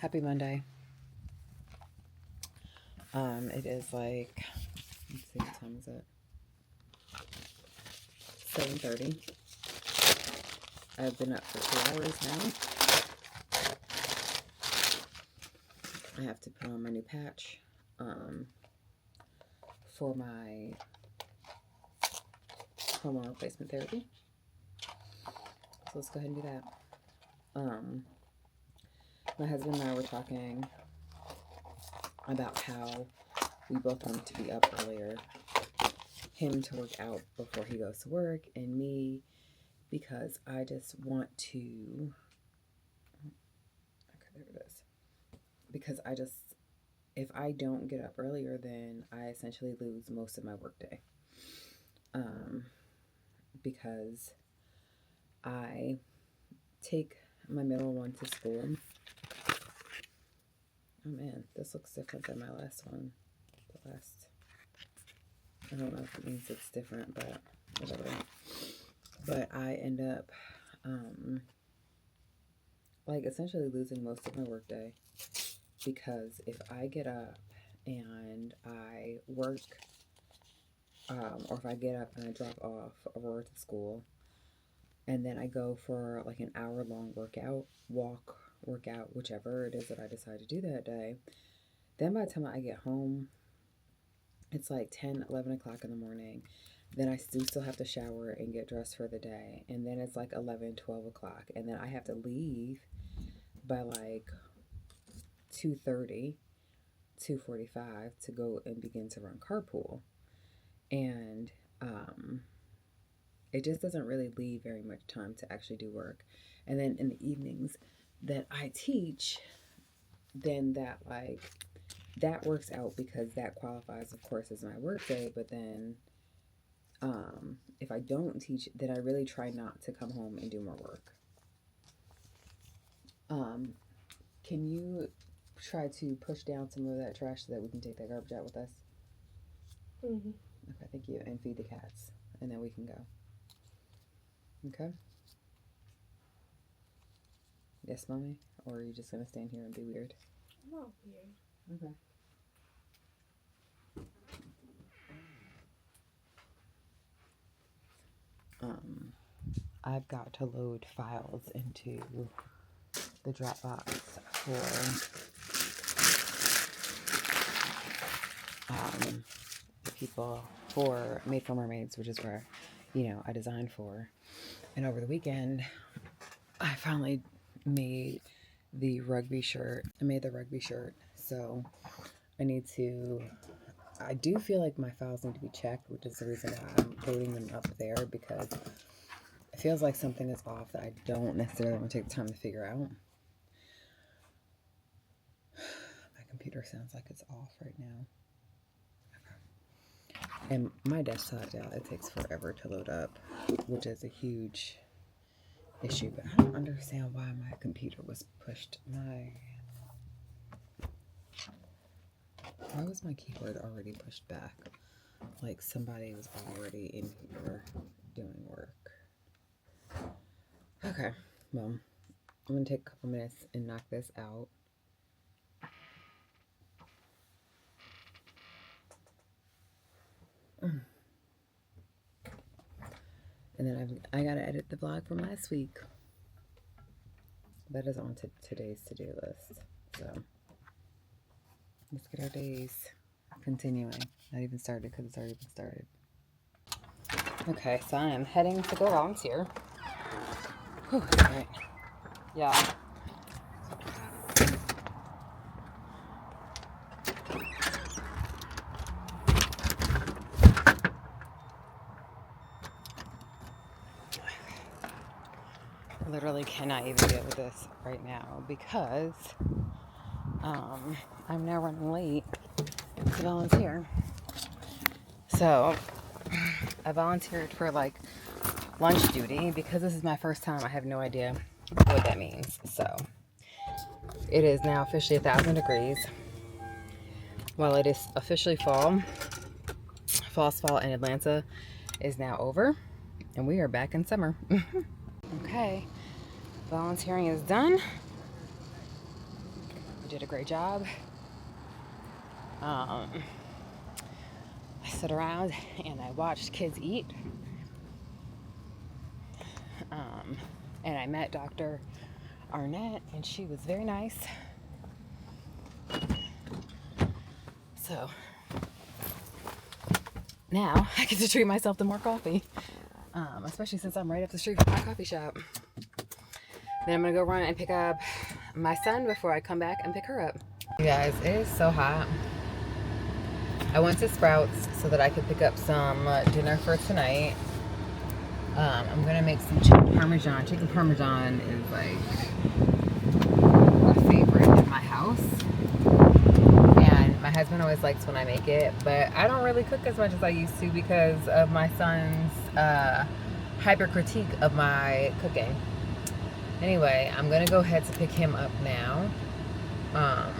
Happy Monday. It is like, let's see, what time is it? 7:30. I've been up for 2 hours now. I have to put on my new patch for my hormone replacement therapy. So let's go ahead and do that. My husband and I were talking about how we both want to be up earlier. Him to work out before he goes to work, and me because I just want to. Okay, there it is. Because if I don't get up earlier, then I essentially lose most of my workday. Because I take my middle one to school. Oh man, this looks different than my last one. I don't know if it means it's different, but whatever. But I end up, essentially losing most of my workday because if I get up and I work, or if I get up and I drop off Aurora to school, and then I go for like an hour-long workout, whichever it is that I decide to do that day, then by the time I get home, it's like 10, 11 o'clock in the morning. Then I do still have to shower and get dressed for the day. And then it's like 11, 12 o'clock. And then I have to leave by like 2:30, 2:45 to go and begin to run carpool. And it just doesn't really leave very much time to actually do work. And then in the evenings that I teach, then that works out because that qualifies, of course, as my work day. But then if I don't teach, then I really try not to come home and do more work. Can you try to push down some of that trash so that we can take that garbage out with us? Mm-hmm. Okay, thank you. And feed the cats. And then we can go. Okay? Yes, Mommy? Or are you just going to stand here and be weird? I'm not weird. Okay. I've got to load files into the Dropbox for the people for Made for Mermaids, which is where, I designed for. And over the weekend, I finally made the rugby shirt. So I do feel like my files need to be checked, which is the reason why I'm loading them up there, because it feels like something is off that I don't necessarily want to take the time to figure out. My computer sounds like it's off right now. Okay. And my desktop, yeah, it takes forever to load up, which is a huge issue, but I don't understand why my computer was pushed. Why was my keyboard already pushed back? Like somebody was already in here doing work. Okay, well, I'm going to take a couple minutes and knock this out. And then I got to edit the vlog from last week. That is on today's to-do list. So, let's get our days continuing. Not even started because it's already been started. Okay, so I am heading to go volunteer. Whew, all right. Yeah. I literally cannot even deal with this right now because I'm now running late to volunteer. So I volunteered for lunch duty because this is my first time. I have no idea what that means. So it is now officially 1,000 degrees. While it is officially fall, frost fall in Atlanta is now over, and we are back in summer. Okay, volunteering is done. did a great job. I sat around and I watched kids eat. And I met Dr. Arnett, and she was very nice. So now I get to treat myself to more coffee, especially since I'm right up the street from my coffee shop. Then I'm gonna go run and pick up my son before I come back and pick her up. You guys, it is so hot. I went to Sprouts so that I could pick up some dinner for tonight. I'm gonna make some chicken parmesan. Chicken parmesan is like a favorite in my house, and my husband always likes when I make it, but I don't really cook as much as I used to because of my son's hyper critique of my cooking. Anyway, I'm gonna go ahead to pick him up now. I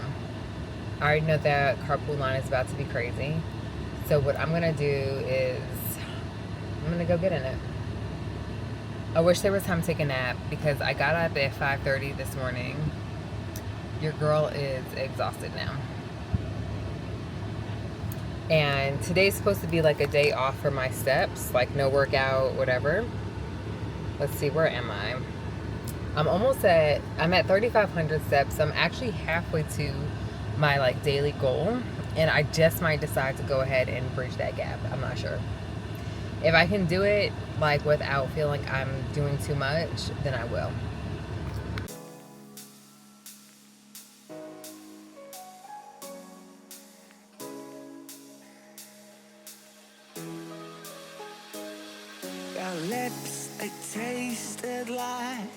already know that carpool line is about to be crazy, so what I'm gonna do is I'm gonna go get in it. I wish there was time to take a nap because I got up at 5:30 this morning. Your girl is exhausted now. And today's supposed to be like a day off for my steps, like no workout, whatever. Let's see, where am I? I'm at 3,500 steps. I'm actually halfway to my like daily goal, and I just might decide to go ahead and bridge that gap. I'm not sure. If I can do it like without feeling I'm doing too much, then I will. Your lips, they tasted like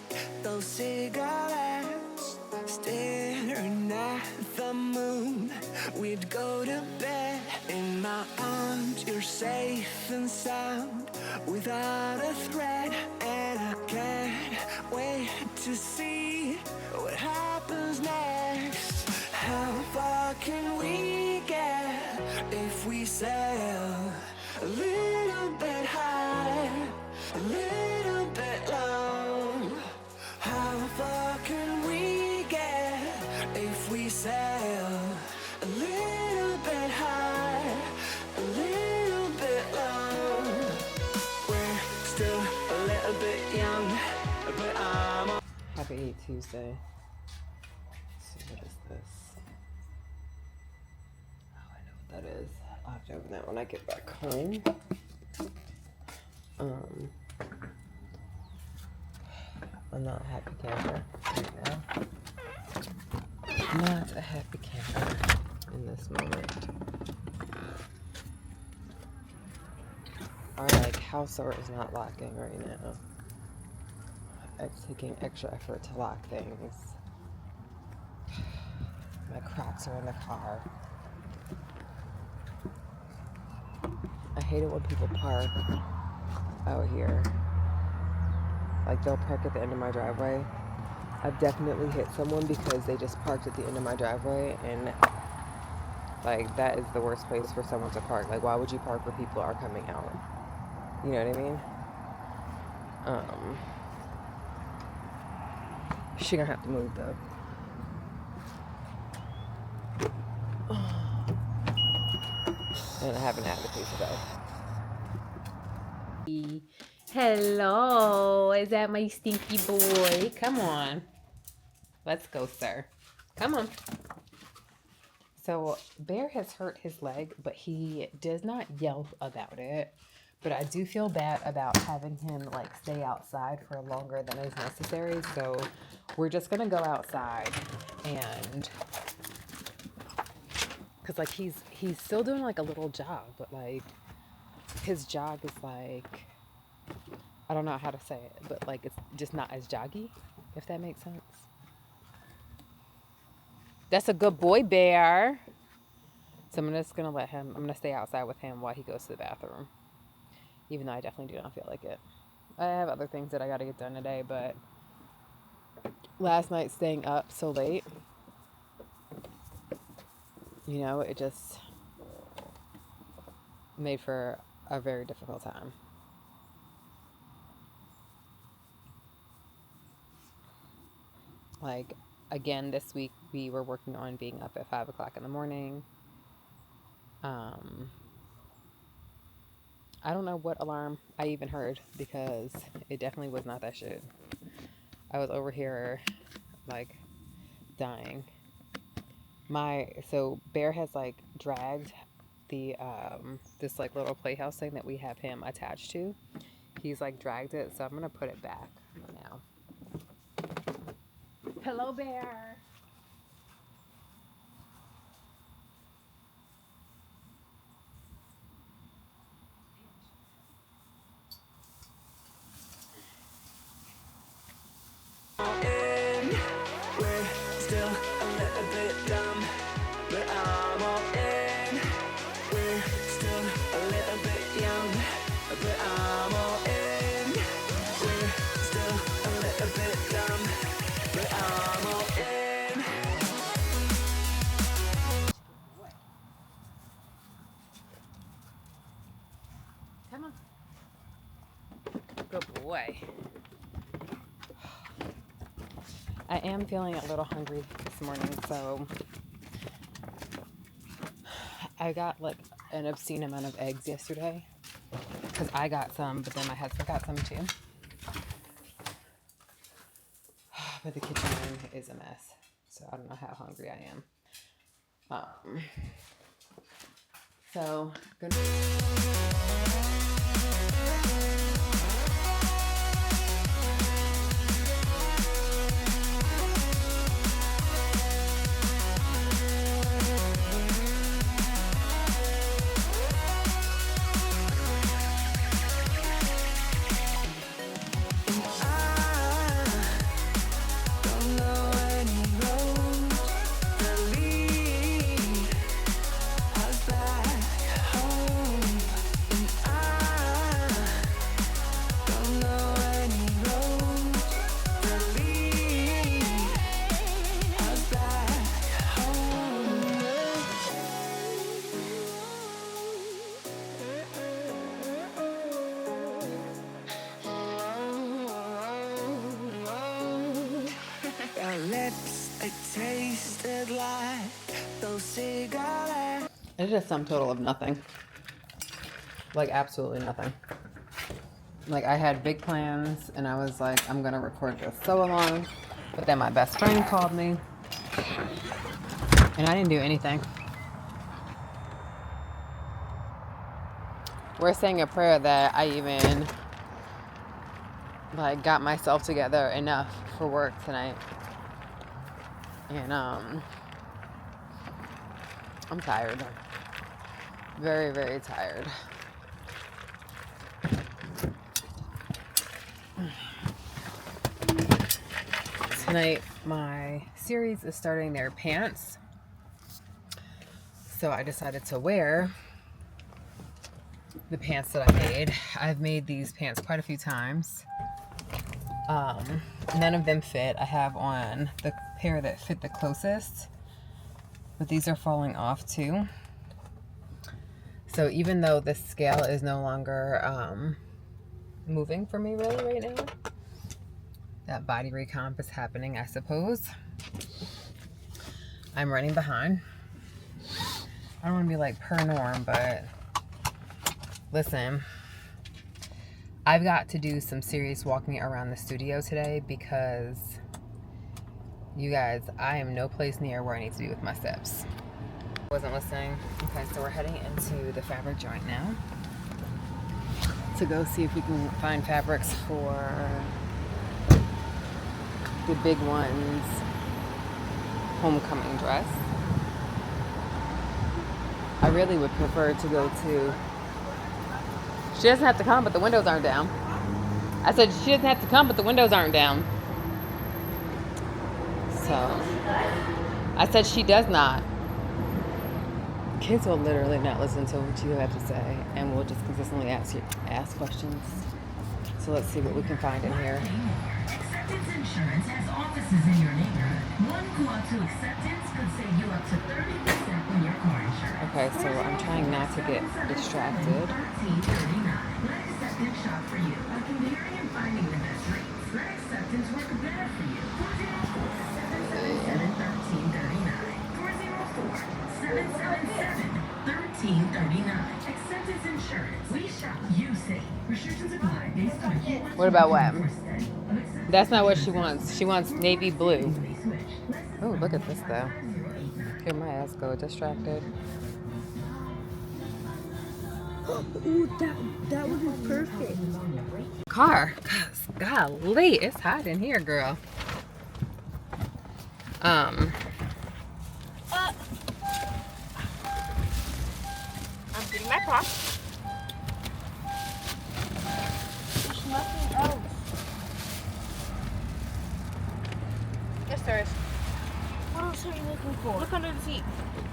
those cigarettes. Staring at the moon, we'd go to bed. In my arms, you're safe and sound, without a threat. And I can't wait to see what happens next. How far can we get if we sail a little bit high, a little bit low? How far can we get if we sail a little bit high, a little bit low? We're still a little bit young, but I'm Happy Tuesday. Let's see, what is this? Oh, I know what that is. I'll have to open that when I get back home. I'm not a happy camper right now. Not a happy camper in this moment. Our like house door is not locking right now. It's taking extra effort to lock things. My Crocs are in the car. I hate it when people park out here. Like they'll park at the end of my driveway. I've definitely hit someone because they just parked at the end of my driveway, and like that is the worst place for someone to park. Like, why would you park where people are coming out? You know what I mean? She gonna have to move though. And I haven't had the pizza though. Hello, is that my stinky boy? Come on. Let's go, sir. Come on. So, Bear has hurt his leg, but he does not yell about it. But I do feel bad about having him, like, stay outside for longer than is necessary. So, we're just going to go outside and... Because, like, he's still doing, like, a little jog. But, like, his jog is, like... I don't know how to say it. But, like, it's just not as joggy, if that makes sense. That's a good boy, Bear. So I'm just going to I'm going to stay outside with him while he goes to the bathroom. Even though I definitely do not feel like it. I have other things that I got to get done today, but last night staying up so late, you know, it just made for a very difficult time. Like, again, this week we were working on being up at 5 o'clock in the morning. I don't know what alarm I even heard because it definitely was not that shit. I was over here like dying. So Bear has like dragged the this like little playhouse thing that we have him attached to. He's like dragged it, so I'm gonna put it back now. Hello, Bear. In, we're still a little bit dumb, but I'm all in. We're still a little bit young, but I'm all in. We're still a little bit dumb, but I'm all in. Come on. Good boy. I am feeling a little hungry this morning, so I got like an obscene amount of eggs yesterday because I got some, but then my husband got some too. But the kitchen is a mess, so I don't know how hungry I am. So good. Our lips, they tasted like those cigarettes. It's just some total of nothing. Like absolutely nothing. Like I had big plans and I was like, I'm gonna record this so long, but then my best friend called me and I didn't do anything. We're saying a prayer that I even like got myself together enough for work tonight. And I'm tired. Very, very tired. Tonight my series is starting their pants. So I decided to wear the pants that I made. I've made these pants quite a few times. None of them fit. I have on the pair that fit the closest, but these are falling off too. So even though the scale is no longer moving for me really right now, that body recomp is happening, I suppose. I'm running behind. I don't want to be like per norm, but listen, I've got to do some serious walking around the studio today because, you guys, I am no place near where I need to be with my steps. Wasn't listening. Okay, so we're heading into the fabric joint now to go see if we can find fabrics for the big one's homecoming dress. I really would prefer to go to... She doesn't have to come, but the windows aren't down. I said she doesn't have to come, but the windows aren't down. So, I said she does not. Kids will literally not listen to what you have to say and will just consistently ask questions. So let's see what we can find in here. Acceptance Insurance has offices in your neighborhood. One call to Acceptance could save you up to 30% on your car insurance. Okay, so I'm trying not to get distracted. Let Acceptance shop for you. A comparing and finding the best rates. Let Acceptance work better for you. $1339. Acceptance insurance. We shop, you save. Restrictions apply based on What about what? That's not what she wants. She wants navy blue. Oh, look at this though. Here, my ass go distracted. Ooh, that would be perfect. Car. Golly, it's hot in here, girl. I'm getting my car. There's nothing else. Yes, there is. What else are you looking for? Look under the seat.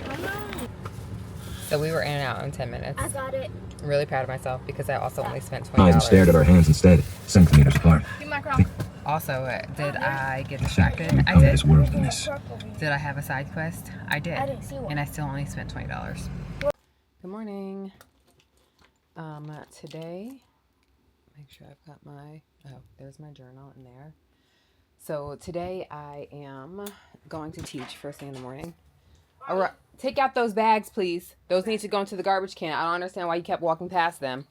I know. So we were in and out in 10 minutes. I got it. I'm really proud of myself because I also only spent $20. Eyes and stared at our hands instead, centimeters apart. Give me my car. Also, did I get distracted? I Out of did. this worldliness. Did I have a side quest? I did. I didn't see one. And I still only spent $20. Good morning. Today, make sure I've got my, there's my journal in there. So today I am going to teach first thing in the morning. All right, take out those bags, please. Those need to go into the garbage can. I don't understand why you kept walking past them.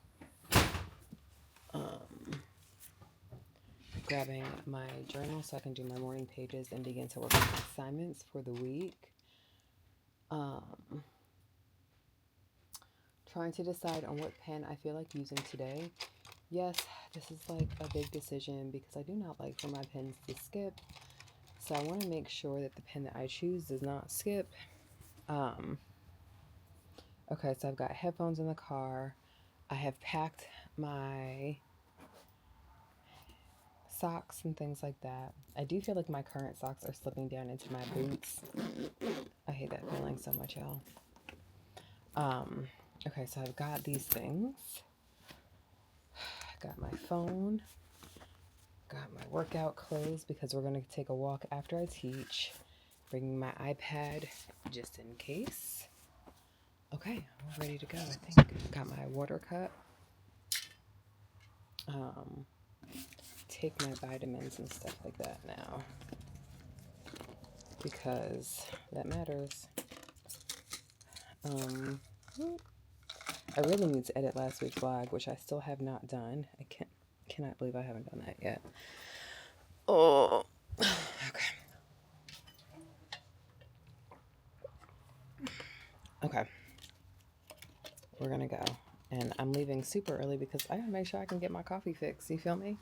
Grabbing my journal so I can do my morning pages and begin to work on assignments for the week. Trying to decide on what pen I feel like using today. Yes, this is like a big decision because I do not like for my pens to skip. So I want to make sure that the pen that I choose does not skip. Okay, so I've got headphones in the car. I have packed my socks and things like that. I do feel like my current socks are slipping down into my boots. I hate that feeling so much, y'all. Okay, so I've got these things. Got my phone. Got my workout clothes because we're going to take a walk after I teach. Bringing my iPad just in case. Okay, we're ready to go, I think. Got my water cup. Take my vitamins and stuff like that now. Because that matters. I really need to edit last week's vlog, which I still have not done. I cannot believe I haven't done that yet. Oh, okay. Okay. We're gonna go. And I'm leaving super early because I gotta make sure I can get my coffee fixed. You feel me?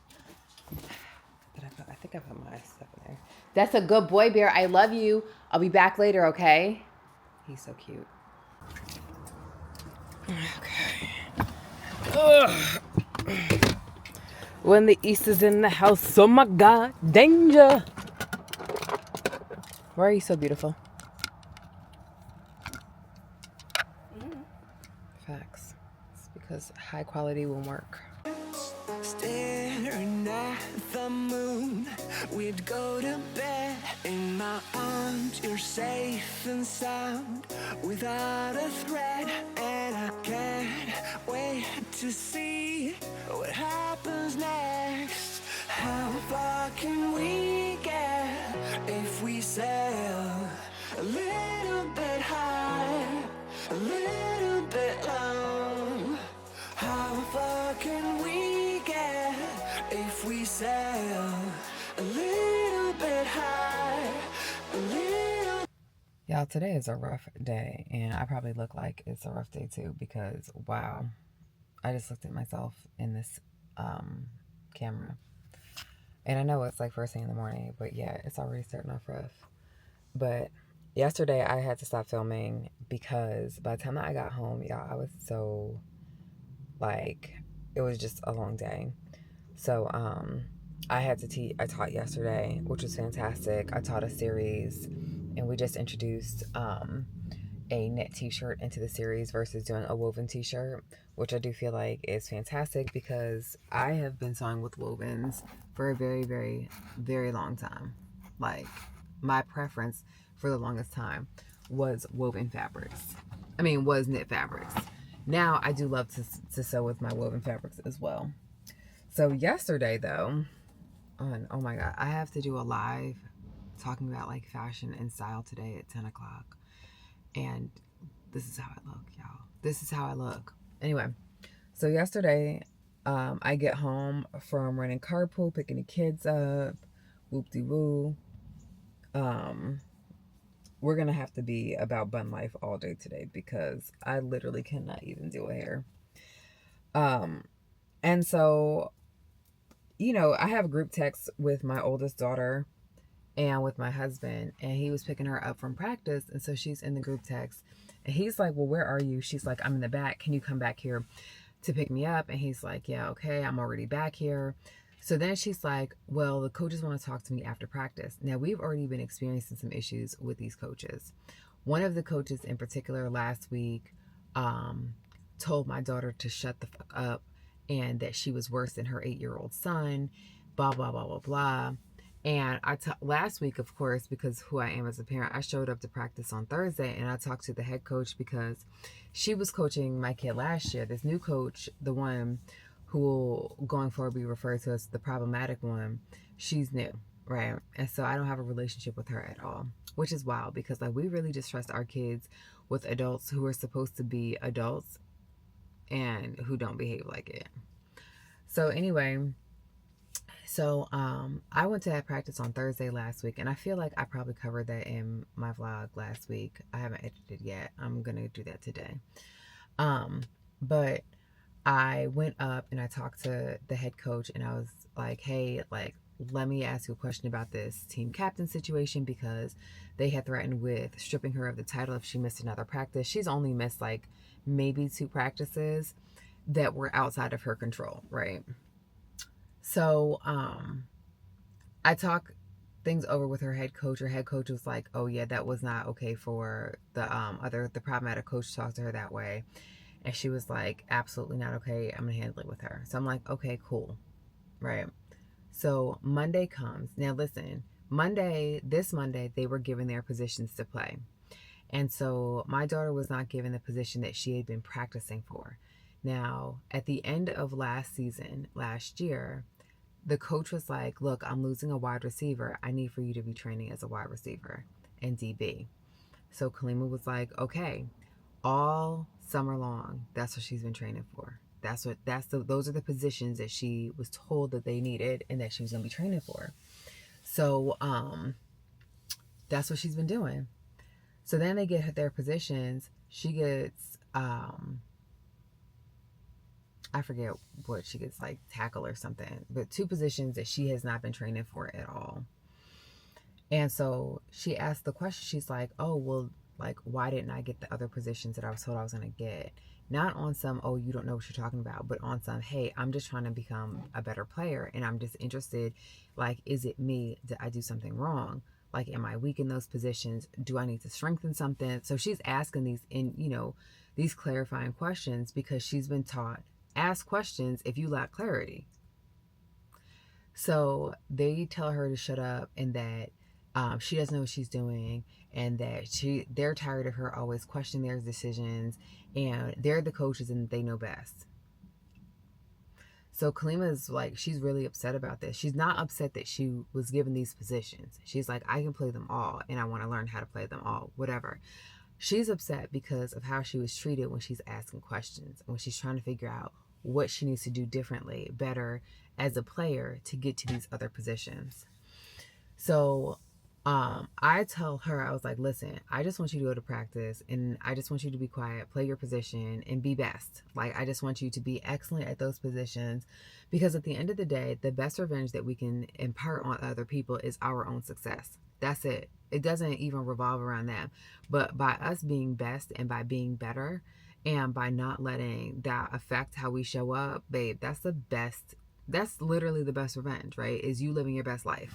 I think I put my stuff in there. That's a good boy, Bear. I love you. I'll be back later, okay? He's so cute. Okay. Ugh. When the East is in the house, oh my God, danger. Why are you so beautiful? Facts. It's because high quality will work. Staring at the moon, we'd go to bed in my arms. You're safe and sound without a threat, and I can't wait to see what happens next. How far can we get if we sail a little bit high, a little bit long? How far can we get if we sail a little bit high, a little... Y'all, today is a rough day, and I probably look like it's a rough day too because, wow, I just looked at myself in this camera. And I know it's like first thing in the morning, but yeah, it's already starting off rough. But yesterday I had to stop filming because by the time I got home, y'all, I was so... like, it was just a long day. So I had to teach. I taught yesterday, which was fantastic. I taught a series, and we just introduced a knit t-shirt into the series versus doing a woven t-shirt, which I do feel like is fantastic because I have been sewing with wovens for a very, very, very long time. Like, my preference for the longest time was woven fabrics. Was knit fabrics. Now I do love to sew with my woven fabrics as well. So yesterday though, oh my God, I have to do a live talking about like fashion and style today at 10 o'clock. And this is how I look, y'all. This is how I look. Anyway, so yesterday, I get home from running carpool, picking the kids up, whoop-de-woo. We're going to have to be about bun life all day today because I literally cannot even do a hair. And so, you know, I have a group text with my oldest daughter and with my husband, and he was picking her up from practice. And so she's in the group text and he's like, well, where are you? She's like, I'm in the back. Can you come back here to pick me up? And he's like, yeah, okay, I'm already back here. So then she's like, well, the coaches want to talk to me after practice. Now, we've already been experiencing some issues with these coaches. One of the coaches in particular last week told my daughter to shut the fuck up and that she was worse than her 8-year-old son, blah, blah, blah, blah, blah. And last week, of course, because who I am as a parent, I showed up to practice on Thursday and I talked to the head coach because she was coaching my kid last year. This new coach, the one who will going forward be referred to as the problematic one, she's new, right? And so I don't have a relationship with her at all, which is wild because like we really just trust our kids with adults who are supposed to be adults and who don't behave like it. So anyway, I went to that practice on Thursday last week, and I feel like I probably covered that in my vlog last week. I haven't edited yet. I'm gonna do that today. But I went up and I talked to the head coach, and I was like, hey, like, let me ask you a question about this team captain situation because they had threatened with stripping her of the title if she missed another practice. She's only missed like maybe 2 practices that were outside of her control, right? So I talked things over with her head coach. Her head coach was like, oh yeah, that was not okay for the problematic coach to talk to her that way. And she was like, absolutely not okay. I'm gonna handle it with her. So I'm like, okay, cool. Right. So Monday comes. Now listen, this Monday, they were given their positions to play. And so my daughter was not given the position that she had been practicing for. Now, at the end of last year, the coach was like, look, I'm losing a wide receiver. I need for you to be training as a wide receiver and DB. So Kalima was like, okay, all summer long, that's what she's been training for. Those are the positions that she was told that they needed and that she was going to be training for. So, that's what she's been doing. So then they get their positions. She gets, I forget what she gets, like tackle or something, but 2 positions that she has not been training for at all. And so she asked the question, she's like, oh, well, like, why didn't I get the other positions that I was told I was going to get? Not on some, oh, you don't know what you're talking about, but on some, hey, I'm just trying to become a better player and I'm just interested, like, is it me? Did I do something wrong? Like, am I weak in those positions? Do I need to strengthen something? So she's asking these clarifying questions because she's been taught, ask questions if you lack clarity. So they tell her to shut up and that she doesn't know what she's doing and that they're tired of her always questioning their decisions and they're the coaches and they know best. So Kalima's like, she's really upset about this. She's not upset that she was given these positions. She's like, I can play them all and I want to learn how to play them all, whatever. She's upset because of how she was treated when she's asking questions, when she's trying to figure out what she needs to do differently, better as a player to get to these other positions. So I tell her, I was like, listen, I just want you to go to practice and I just want you to be quiet, play your position and be best. Like, I just want you to be excellent at those positions because at the end of the day, the best revenge that we can impart on other people is our own success. That's it. It doesn't even revolve around them. But by us being best and by being better and by not letting that affect how we show up, babe, that's the best. That's literally the best revenge, right? Is you living your best life.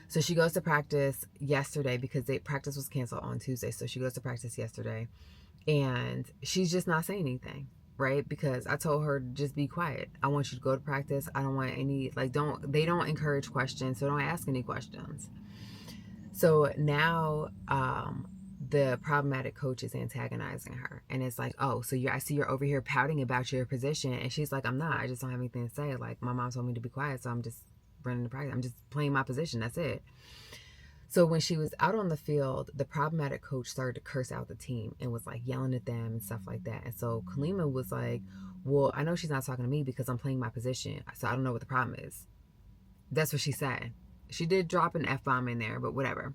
So she goes to practice yesterday because practice was canceled on Tuesday. So she goes to practice yesterday and she's just not saying anything, right? Because I told her, just be quiet. I want you to go to practice. I don't want any, they don't encourage questions. So don't ask any questions. So now, the problematic coach is antagonizing her. And it's like, oh, so I see you're over here pouting about your position. And she's like, I'm not. I just don't have anything to say. Like, my mom told me to be quiet. So I'm just running the practice. I'm just playing my position. That's it. So when she was out on the field, the problematic coach started to curse out the team and was like yelling at them and stuff like that. And so Kalima was like, well, I know she's not talking to me because I'm playing my position. So I don't know what the problem is. That's what she said. She did drop an F-bomb in there, but whatever.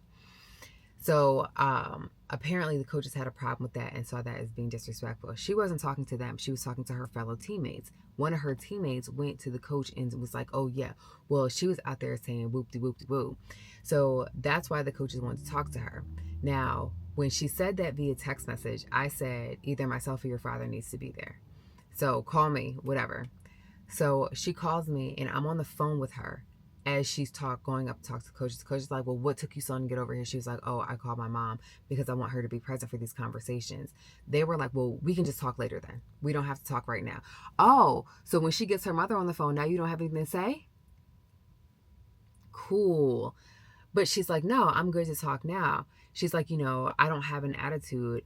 So apparently the coaches had a problem with that and saw that as being disrespectful. She wasn't talking to them. She was talking to her fellow teammates. One of her teammates went to the coach and was like, oh yeah, well, she was out there saying whoop-de-whoop-de-woo. So that's why the coaches wanted to talk to her. Now, when she said that via text message, I said, either myself or your father needs to be there. So call me, whatever. So she calls me and I'm on the phone with her as she's going up to talk to the coach. The coach is like, well, what took you so long to get over here? She was like, oh, I called my mom because I want her to be present for these conversations. They were like, well, we can just talk later then. We don't have to talk right now. Oh, so when she gets her mother on the phone, now you don't have anything to say? Cool. But she's like, no, I'm good to talk now. She's like, I don't have an attitude.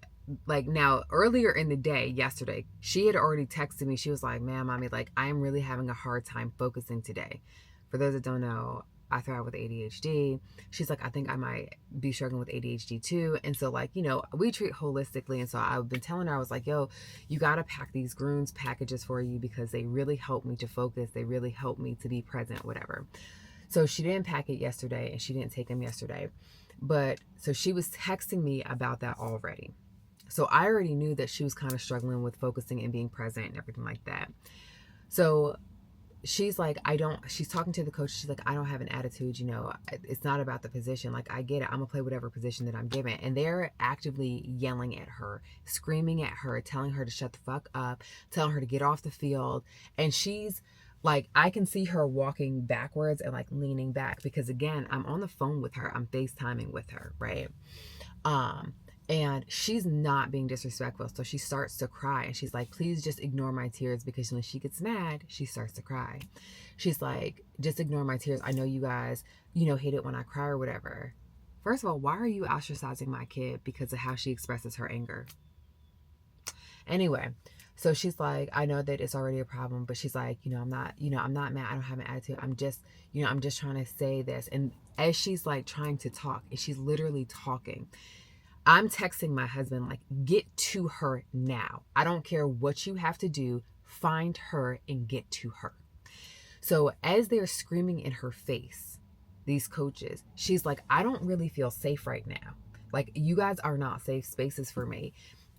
Like now, earlier in the day, yesterday, she had already texted me. She was like, man, mommy, like I am really having a hard time focusing today. For those that don't know, I thrive with ADHD. She's like, I think I might be struggling with ADHD too. And so like, we treat holistically. And so I've been telling her, I was like, yo, you got to pack these Groons packages for you because they really help me to focus. They really help me to be present, whatever. So she didn't pack it yesterday and she didn't take them yesterday. But so she was texting me about that already. So I already knew that she was kind of struggling with focusing and being present and everything like that. So she's like, she's talking to the coach. She's like, I don't have an attitude. It's not about the position. Like, I get it. I'm gonna play whatever position that I'm given. And they're actively yelling at her, screaming at her, telling her to shut the fuck up, telling her to get off the field. And she's like, I can see her walking backwards and like leaning back because again, I'm on the phone with her. I'm FaceTiming with her, right? And she's not being disrespectful. So she starts to cry and she's like, please just ignore my tears because when she gets mad, she starts to cry. She's like, just ignore my tears. I know you guys, hate it when I cry or whatever. First of all, why are you ostracizing my kid because of how she expresses her anger? Anyway, so she's like, I know that it's already a problem, but she's like, I'm not mad. I don't have an attitude. I'm just trying to say this. And as she's like trying to talk, and she's literally talking, I'm texting my husband, like, get to her now. I don't care what you have to do. Find her and get to her. So as they're screaming in her face, these coaches, she's like, I don't really feel safe right now. Like, you guys are not safe spaces for me.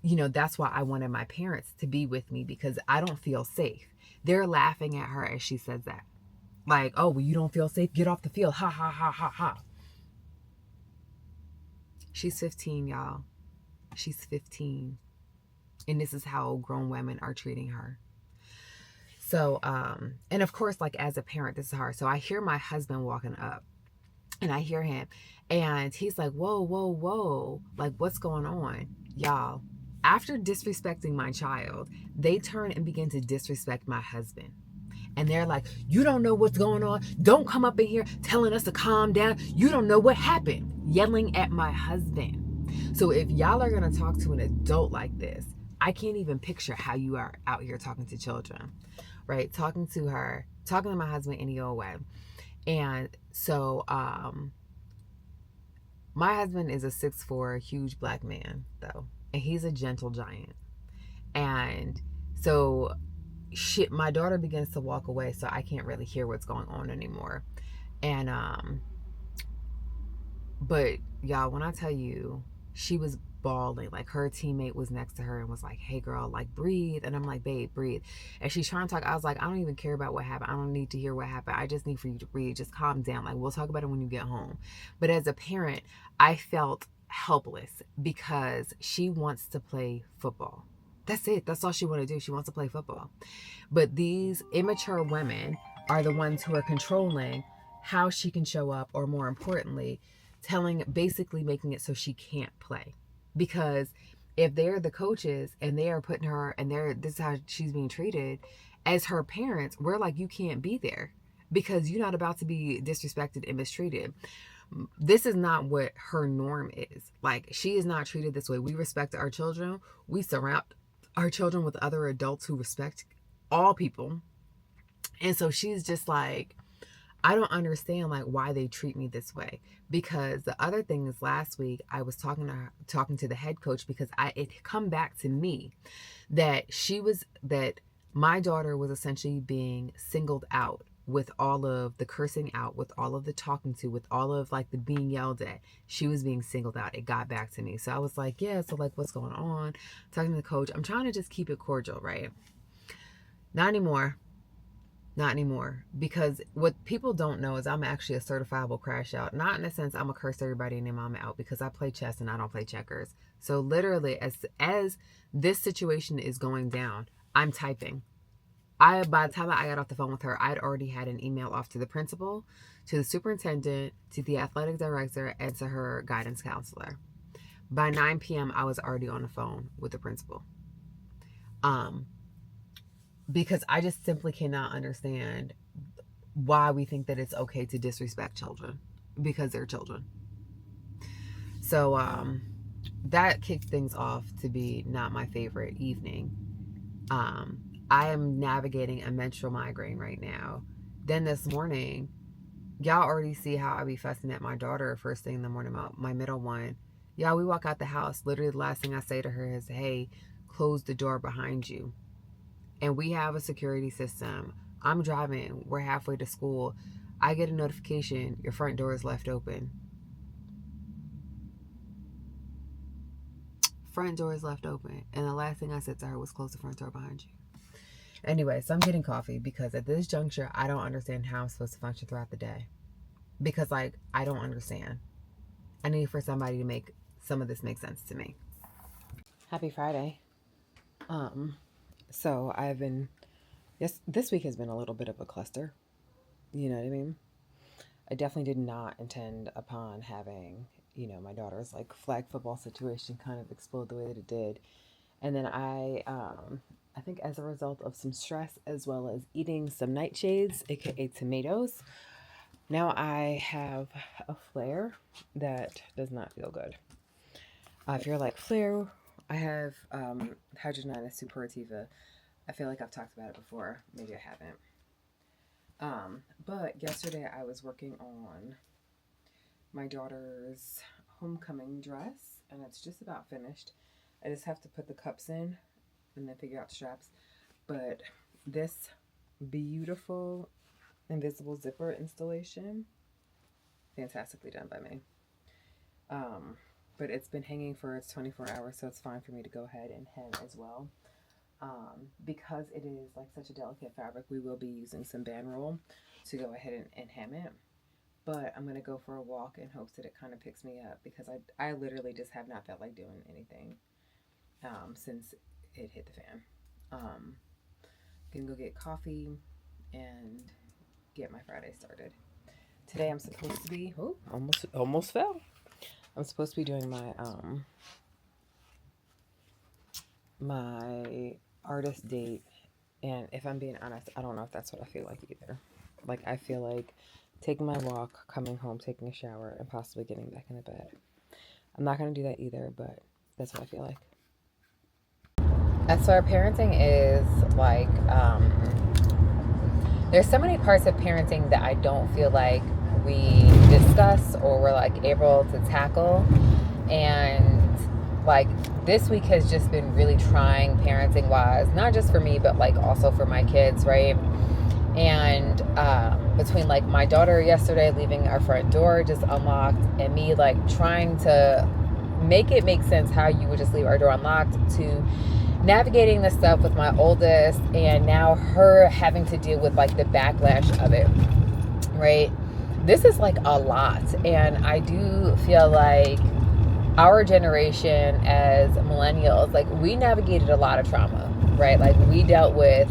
That's why I wanted my parents to be with me because I don't feel safe. They're laughing at her as she says that. Like, oh, well, you don't feel safe? Get off the field. Ha, ha, ha, ha, ha. She's 15, y'all. She's 15. And this is how grown women are treating her. So, and of course, like as a parent, this is hard. So I hear my husband walking up and I hear him and he's like, whoa, whoa, whoa. Like, what's going on? Y'all, after disrespecting my child, they turn and begin to disrespect my husband. And they're like, you don't know what's going on. Don't come up in here telling us to calm down. You don't know what happened. Yelling at my husband. So if y'all are going to talk to an adult like this, I can't even picture how you are out here talking to children, right? Talking to my husband any old way. And so my husband is a 6'4", huge black man, though. And he's a gentle giant. And so my daughter begins to walk away, so I can't really hear what's going on anymore. And but y'all, when I tell you, she was bawling. Like, her teammate was next to her and was like, hey girl, like, breathe. And I'm like, babe, breathe. And she's trying to talk. I was like, I don't even care about what happened. I don't need to hear what happened. I just need for you to breathe. Just calm down. Like, we'll talk about it when you get home. But as a parent, I felt helpless because she wants to play football. That's it. That's all she wants to do. She wants to play football. But these immature women are the ones who are controlling how she can show up, or more importantly, basically making it so she can't play. Because if they're the coaches and they are putting her, and this is how she's being treated, as her parents, we're like, you can't be there because you're not about to be disrespected and mistreated. This is not what her norm is. Like, she is not treated this way. We respect our children. We surround our children with other adults who respect all people. And so she's just like, I don't understand like why they treat me this way. Because the other thing is, last week I was talking to the head coach, because it come back to me that my daughter was essentially being singled out, with all of the cursing out, with all of the talking to, with all of like the being yelled at. She was being singled out. It got back to me. So I was like, yeah, so like what's going on? Talking to the coach. I'm trying to just keep it cordial, right? Not anymore. Not anymore. Because what people don't know is I'm actually a certifiable crash out. Not in the sense I'm a curse everybody and their mama out, because I play chess and I don't play checkers. So literally, as this situation is going down, I'm typing. By the time I got off the phone with her, I'd already had an email off to the principal, to the superintendent, to the athletic director, and to her guidance counselor. By 9 p.m., I was already on the phone with the principal. Because I just simply cannot understand why we think that it's okay to disrespect children, because they're children. So that kicked things off to be not my favorite evening. I am navigating a menstrual migraine right now. Then this morning, y'all already see how I be fussing at my daughter first thing in the morning, my middle one. Y'all, we walk out the house. Literally the last thing I say to her is, hey, close the door behind you. And we have a security system. I'm driving. We're halfway to school. I get a notification. Your front door is left open. Front door is left open. And the last thing I said to her was, close the front door behind you. Anyway, so I'm getting coffee, because at this juncture, I don't understand how I'm supposed to function throughout the day. Because, like, I don't understand. I need for somebody to make some of this make sense to me. Happy Friday. So this week has been a little bit of a cluster. You know what I mean? I definitely did not intend upon having, my daughter's like flag football situation kind of explode the way that it did. And then I think as a result of some stress, as well as eating some nightshades, aka tomatoes, now I have a flare that does not feel good. If you're like, flare, I have hydrogenatus suppurativa. I feel like I've talked about it before. Maybe I haven't. But yesterday I was working on my daughter's homecoming dress, and it's just about finished. I just have to put the cups in and then figure out the straps. But this beautiful invisible zipper installation, fantastically done by me. But it's been hanging for 24 hours, so it's fine for me to go ahead and hem as well. Because it is like such a delicate fabric, we will be using some band roll to go ahead and hem it. But I'm going to go for a walk in hopes that it kind of picks me up, because I literally just have not felt like doing anything since it hit the fan. Gonna go get coffee and get my Friday started. Today I'm supposed to be almost fell. I'm supposed to be doing my my artist date, and if I'm being honest, I don't know if that's what I feel like either. Like, I feel like taking my walk, coming home, taking a shower, and possibly getting back into bed. I'm not going to do that either, but that's what I feel like. As for parenting is like, there's so many parts of parenting that I don't feel like we discuss or we're like able to tackle. And like this week has just been really trying parenting wise, not just for me, but like also for my kids, right? And between like my daughter yesterday leaving our front door just unlocked, and me like trying to make it make sense how you would just leave our door unlocked, to navigating this stuff with my oldest, and now her having to deal with like the backlash of it, right? This is like a lot. And I do feel like our generation as millennials, like we navigated a lot of trauma, right? Like we dealt with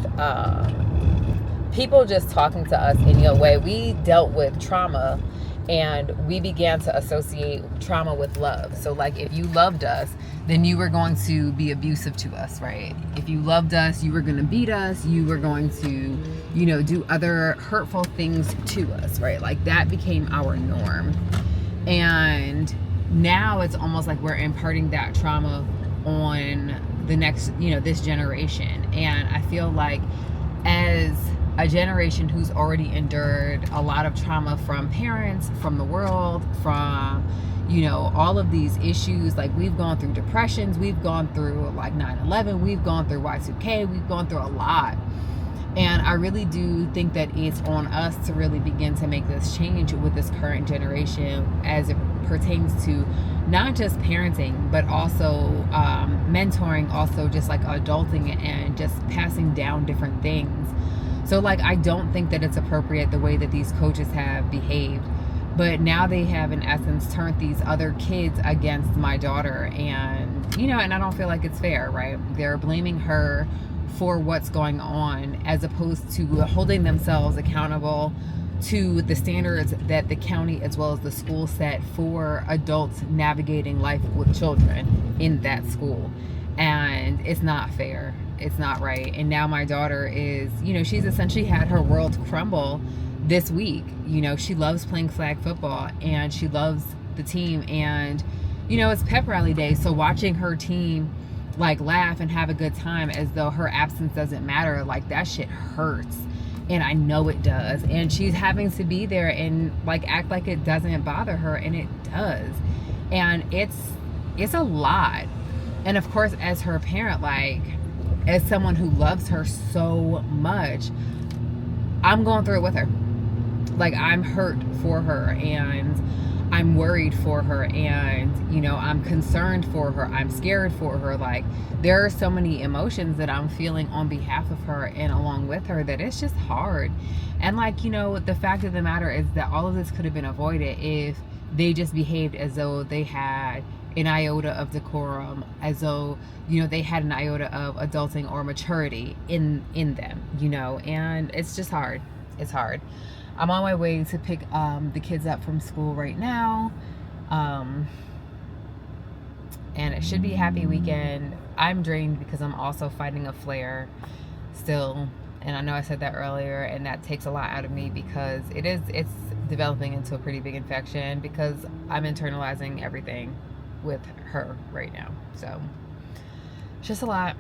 people just talking to us in a way. We dealt with trauma, and we began to associate trauma with love. So like if you loved us, then you were going to be abusive to us, right? If you loved us, you were going to beat us. You were going to, do other hurtful things to us, right? Like that became our norm. And now it's almost like we're imparting that trauma on the next, this generation. And I feel like as a generation who's already endured a lot of trauma from parents, from the world, from, you know, all of these issues. Like, we've gone through depressions, we've gone through like 9/11, we've gone through Y2K, we've gone through a lot. And I really do think that it's on us to really begin to make this change with this current generation as it pertains to not just parenting, but also mentoring, also just like adulting and just passing down different things. So like, I don't think that it's appropriate the way that these coaches have behaved. But now they have, in essence, turned these other kids against my daughter. And, you know, and I don't feel like it's fair, right? They're blaming her for what's going on, as opposed to holding themselves accountable to the standards that the county as well as the school set for adults navigating life with children in that school. And it's not fair. It's not right. And now my daughter is, you know, she's essentially had her world crumble this week. You know, she loves playing flag football and she loves the team, and, you know, it's pep rally day. So watching her team like laugh and have a good time as though her absence doesn't matter, like, that shit hurts. And I know it does. And she's having to be there and like act like it doesn't bother her, and it does. And it's a lot. And of course, as her parent, like, as someone who loves her so much, I'm going through it with her. Like, I'm hurt for her, and I'm worried for her, and, you know, I'm concerned for her, I'm scared for her. Like, there are so many emotions that I'm feeling on behalf of her and along with her that it's just hard. And like, you know, the fact of the matter is that all of this could have been avoided if they just behaved as though they had an iota of decorum, as though, you know, they had an iota of adulting or maturity in them, you know. And it's just hard. It's hard. I'm on my way to pick the kids up from school right now. And it should be a happy weekend. I'm drained because I'm also fighting a flare still. And I know I said that earlier, and that takes a lot out of me because it's developing into a pretty big infection because I'm internalizing everything with her right now. So it's just a lot.